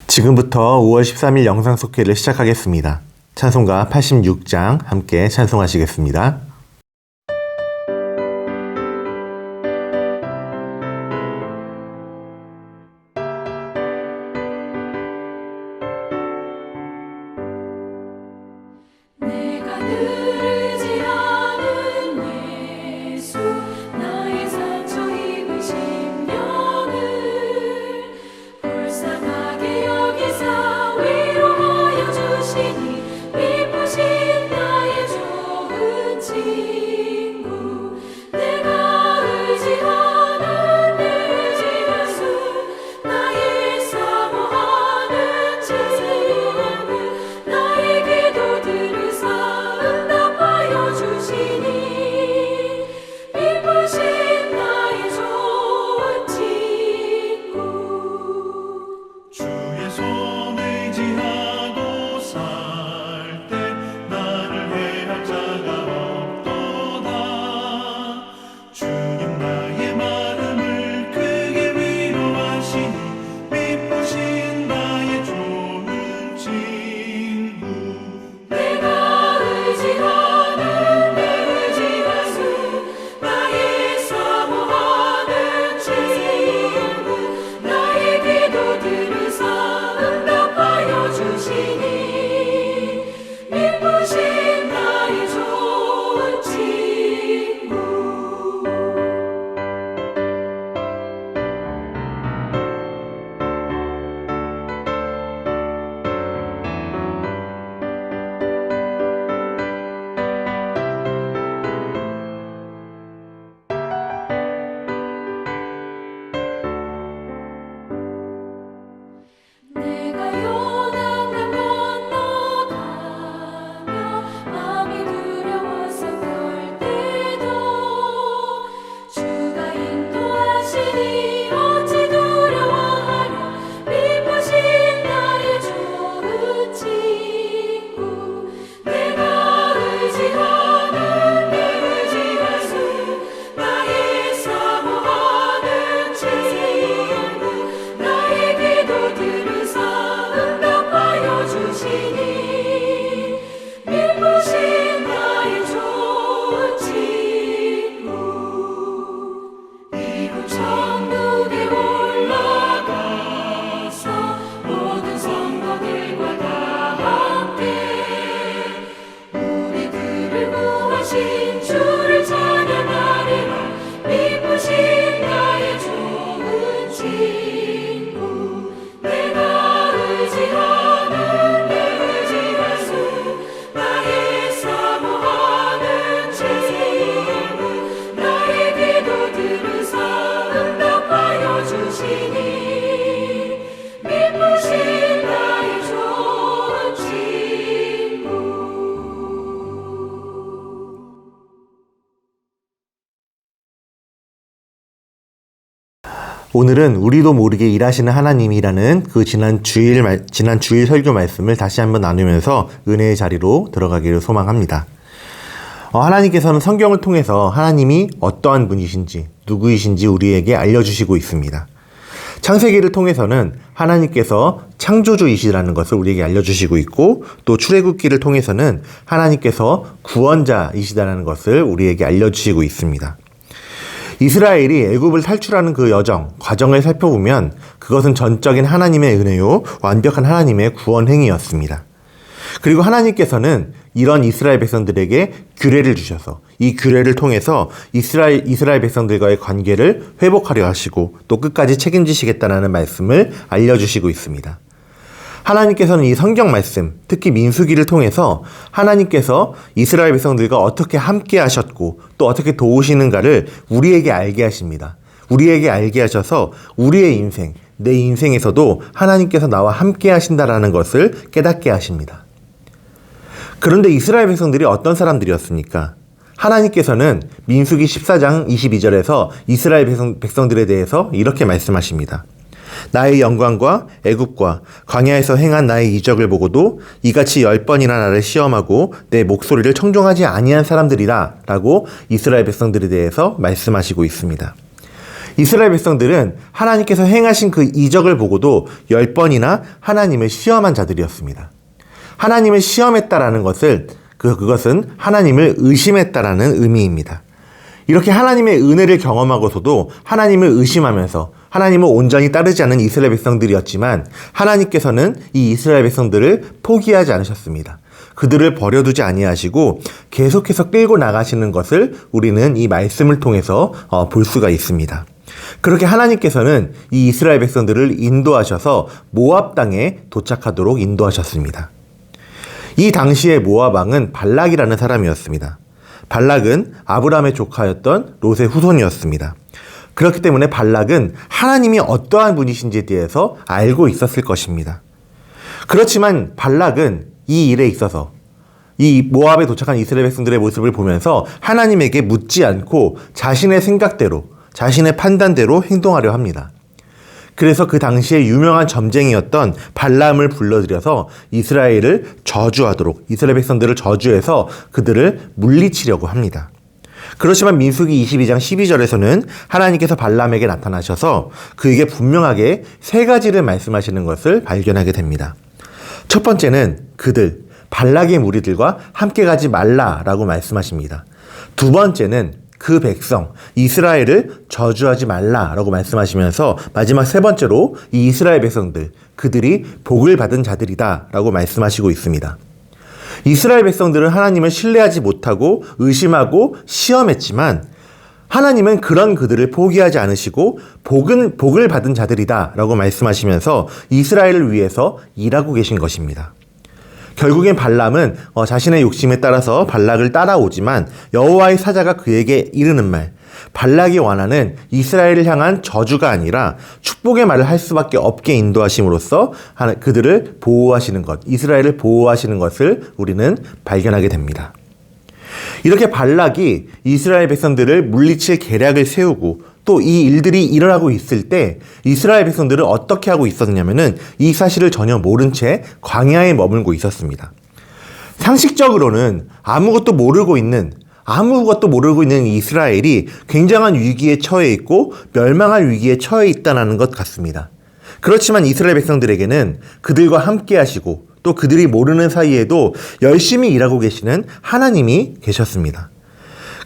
지금부터 5월 13일 영상 속회를 시작하겠습니다. 찬송가 86장 함께 찬송하시겠습니다. 오늘은 우리도 모르게 일하시는 하나님이라는 그 지난 주일 설교 말씀을 다시 한번 나누면서 은혜의 자리로 들어가기를 소망합니다. 하나님께서는 성경을 통해서 하나님이 어떠한 분이신지, 누구이신지 우리에게 알려주시고 있습니다. 창세기를 통해서는 하나님께서 창조주이시라는 것을 우리에게 알려주시고 있고, 또 출애굽기를 통해서는 하나님께서 구원자이시다는 것을 우리에게 알려주시고 있습니다. 이스라엘이 애굽을 탈출하는 그 과정을 살펴보면 그것은 전적인 하나님의 은혜요, 완벽한 하나님의 구원 행위였습니다. 그리고 하나님께서는 이런 이스라엘 백성들에게 규례를 주셔서 이 규례를 통해서 이스라엘 백성들과의 관계를 회복하려 하시고 또 끝까지 책임지시겠다는 말씀을 알려주시고 있습니다. 하나님께서는 이 성경 말씀, 특히 민수기를 통해서 하나님께서 이스라엘 백성들과 어떻게 함께 하셨고 또 어떻게 도우시는가를 우리에게 알게 하십니다. 우리에게 알게 하셔서 우리의 인생, 내 인생에서도 하나님께서 나와 함께 하신다라는 것을 깨닫게 하십니다. 그런데 이스라엘 백성들이 어떤 사람들이었습니까? 하나님께서는 민수기 14장 22절에서 이스라엘 백성들에 대해서 이렇게 말씀하십니다. 나의 영광과 애굽과 광야에서 행한 나의 이적을 보고도 이같이 10번이나 나를 시험하고 내 목소리를 청종하지 아니한 사람들이라 라고 이스라엘 백성들에 대해서 말씀하시고 있습니다. 이스라엘 백성들은 하나님께서 행하신 그 이적을 보고도 10번이나 하나님을 시험한 자들이었습니다. 하나님을 시험했다라는 그것은 하나님을 의심했다라는 의미입니다. 이렇게 하나님의 은혜를 경험하고서도 하나님을 의심하면서 하나님을 온전히 따르지 않은 이스라엘 백성들이었지만 하나님께서는 이 이스라엘 백성들을 포기하지 않으셨습니다. 그들을 버려두지 아니하시고 계속해서 끌고 나가시는 것을 우리는 이 말씀을 통해서 볼 수가 있습니다. 그렇게 하나님께서는 이 이스라엘 백성들을 인도하셔서 모압 땅에 도착하도록 인도하셨습니다. 이 당시의 모압 왕은 발락이라는 사람이었습니다. 발락은 아브라함의 조카였던 롯의 후손이었습니다. 그렇기 때문에 발락은 하나님이 어떠한 분이신지에 대해서 알고 있었을 것입니다. 그렇지만 발락은 이 일에 있어서 이 모압에 도착한 이스라엘 백성들의 모습을 보면서 하나님에게 묻지 않고 자신의 생각대로, 자신의 판단대로 행동하려 합니다. 그래서 그 당시에 유명한 점쟁이였던 발람을 불러들여서 이스라엘 백성들을 저주해서 그들을 물리치려고 합니다. 그렇지만 민수기 22장 12절에서는 하나님께서 발람에게 나타나셔서 그에게 분명하게 3가지를 말씀하시는 것을 발견하게 됩니다. 첫 번째는 발락의 무리들과 함께 가지 말라라고 말씀하십니다. 두 번째는 그 백성, 이스라엘을 저주하지 말라라고 말씀하시면서 마지막 3번째로 이 이스라엘 백성들, 그들이 복을 받은 자들이다라고 말씀하시고 있습니다. 이스라엘 백성들은 하나님을 신뢰하지 못하고 의심하고 시험했지만 하나님은 그런 그들을 포기하지 않으시고 복을 받은 자들이다라고 말씀하시면서 이스라엘을 위해서 일하고 계신 것입니다. 결국엔 발람은 자신의 욕심에 따라서 발락을 따라오지만 여호와의 사자가 그에게 이르는 말, 발락이 원하는 이스라엘을 향한 저주가 아니라 축복의 말을 할 수밖에 없게 인도하심으로써 그들을 보호하시는 것, 이스라엘을 보호하시는 것을 우리는 발견하게 됩니다. 이렇게 발락이 이스라엘 백성들을 물리칠 계략을 세우고 또 이 일들이 일어나고 있을 때 이스라엘 백성들은 어떻게 하고 있었냐면은 이 사실을 전혀 모른 채 광야에 머물고 있었습니다. 상식적으로는 아무것도 모르고 있는 이스라엘이 굉장한 위기에 처해 있고 멸망할 위기에 처해 있다는 것 같습니다. 그렇지만 이스라엘 백성들에게는 그들과 함께 하시고 또 그들이 모르는 사이에도 열심히 일하고 계시는 하나님이 계셨습니다.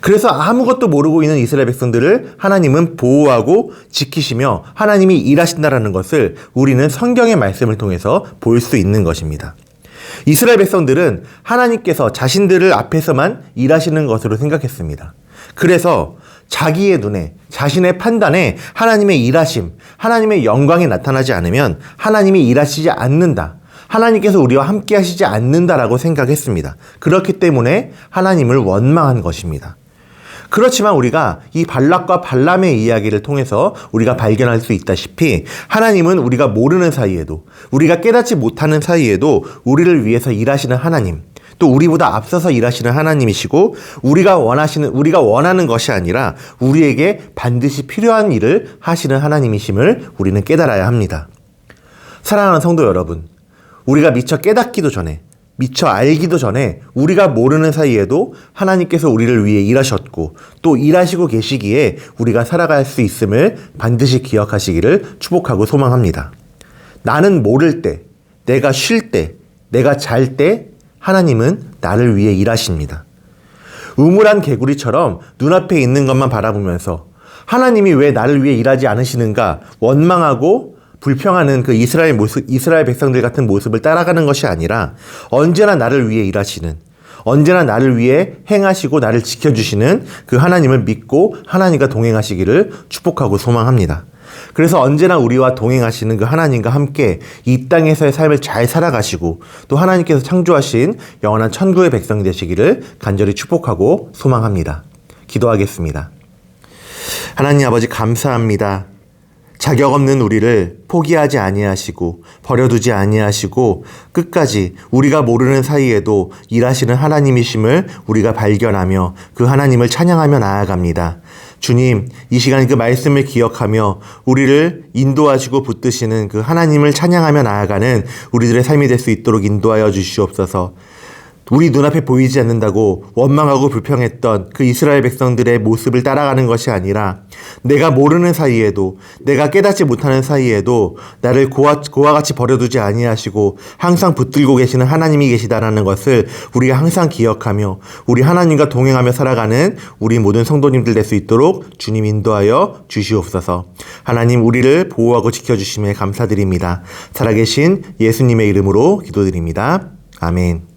그래서 아무것도 모르고 있는 이스라엘 백성들을 하나님은 보호하고 지키시며 하나님이 일하신다라는 것을 우리는 성경의 말씀을 통해서 볼 수 있는 것입니다. 이스라엘 백성들은 하나님께서 자신들을 앞에서만 일하시는 것으로 생각했습니다. 그래서 자기의 눈에, 자신의 판단에 하나님의 일하심, 하나님의 영광이 나타나지 않으면 하나님이 일하시지 않는다. 하나님께서 우리와 함께 하시지 않는다라고 생각했습니다. 그렇기 때문에 하나님을 원망한 것입니다. 그렇지만 우리가 이 발락과 발람의 이야기를 통해서 우리가 발견할 수 있다시피 하나님은 우리가 모르는 사이에도, 우리가 깨닫지 못하는 사이에도 우리를 위해서 일하시는 하나님, 또 우리보다 앞서서 일하시는 하나님이시고 우리가 원하는 것이 아니라 우리에게 반드시 필요한 일을 하시는 하나님이심을 우리는 깨달아야 합니다. 사랑하는 성도 여러분, 우리가 미처 깨닫기도 전에, 미처 알기도 전에 우리가 모르는 사이에도 하나님께서 우리를 위해 일하셨고 또 일하시고 계시기에 우리가 살아갈 수 있음을 반드시 기억하시기를 축복하고 소망합니다. 나는 모를 때, 내가 쉴 때, 내가 잘 때 하나님은 나를 위해 일하십니다. 우물한 개구리처럼 눈앞에 있는 것만 바라보면서 하나님이 왜 나를 위해 일하지 않으시는가 원망하고 불평하는 그 이스라엘 백성들 같은 모습을 따라가는 것이 아니라 언제나 나를 위해 일하시는, 언제나 나를 위해 행하시고 나를 지켜주시는 그 하나님을 믿고 하나님과 동행하시기를 축복하고 소망합니다. 그래서 언제나 우리와 동행하시는 그 하나님과 함께 이 땅에서의 삶을 잘 살아가시고 또 하나님께서 창조하신 영원한 천국의 백성이 되시기를 간절히 축복하고 소망합니다. 기도하겠습니다. 하나님 아버지 감사합니다. 자격 없는 우리를 포기하지 아니하시고 버려두지 아니하시고 끝까지 우리가 모르는 사이에도 일하시는 하나님이심을 우리가 발견하며 그 하나님을 찬양하며 나아갑니다. 주님, 이 시간 그 말씀을 기억하며 우리를 인도하시고 붙드시는 그 하나님을 찬양하며 나아가는 우리들의 삶이 될 수 있도록 인도하여 주시옵소서. 우리 눈앞에 보이지 않는다고 원망하고 불평했던 그 이스라엘 백성들의 모습을 따라가는 것이 아니라 내가 모르는 사이에도, 내가 깨닫지 못하는 사이에도 나를 고와 같이 버려두지 아니하시고 항상 붙들고 계시는 하나님이 계시다라는 것을 우리가 항상 기억하며 우리 하나님과 동행하며 살아가는 우리 모든 성도님들 될 수 있도록 주님 인도하여 주시옵소서. 하나님, 우리를 보호하고 지켜주심에 감사드립니다. 살아계신 예수님의 이름으로 기도드립니다. 아멘.